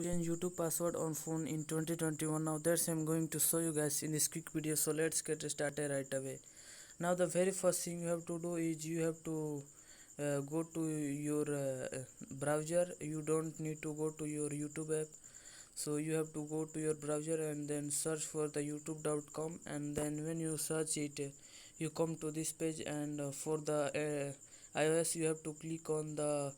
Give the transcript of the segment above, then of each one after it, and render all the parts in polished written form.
Change YouTube password on phone in 2021. Now that's I'm going to show you guys in this quick video, so let's get started right away. Now the very first thing you have to do is you have to go to your browser. You don't need to go to your YouTube app, so you have to go to your browser and then search for the youtube.com, and then when you search it, you come to this page, and for the iOS you have to click on the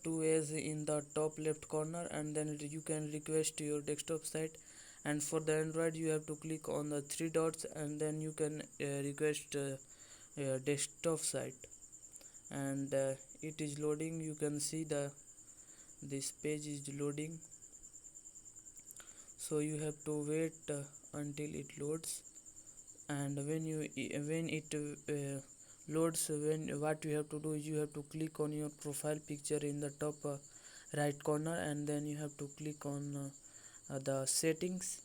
two A's in the top left corner, and then you can request your desktop site. And for the Android you have to click on the three dots, and then you can request desktop site. And it is loading. You can see this page is loading, so you have to wait until it loads. And when it loads, what you have to do is you have to click on your profile picture in the top right corner, and then you have to click on the settings.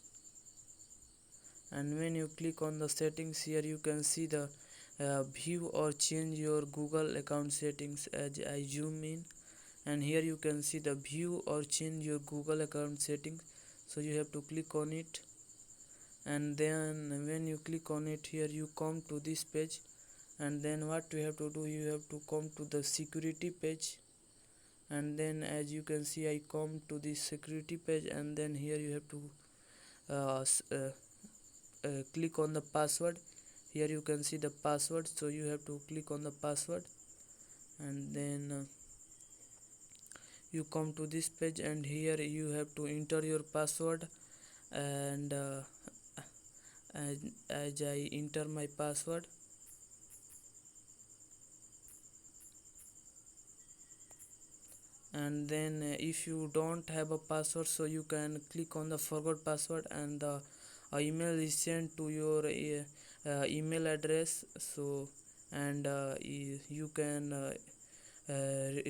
And when you click on the settings, here you can see the view or change your Google account settings. As I zoom in, and here you can see the view or change your Google account settings, so you have to click on it. And then when you click on it, here you come to this page, and then what you have to do, you have to come to the security page. And then as you can see, I come to this security page, and then here you have to click on the password. Here you can see the password, so you have to click on the password. And then you come to this page, and here you have to enter your password. And as I enter my password, and then if you don't have a password, so you can click on the forgot password, and the email is sent to your email address. So and you can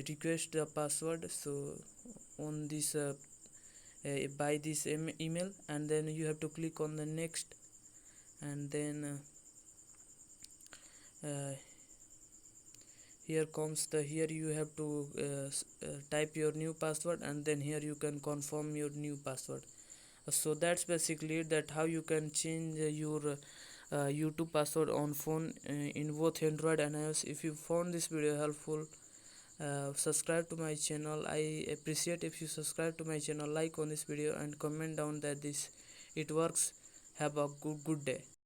request the password so on this by this email, and then you have to click on the next. And then here comes the here you have to type your new password, and then here you can confirm your new password. So that's basically it, that how you can change your YouTube password on phone in both Android and iOS. If you found this video helpful, subscribe to my channel. I appreciate if you subscribe to my channel, like on this video, and comment down that it works. Have a good day.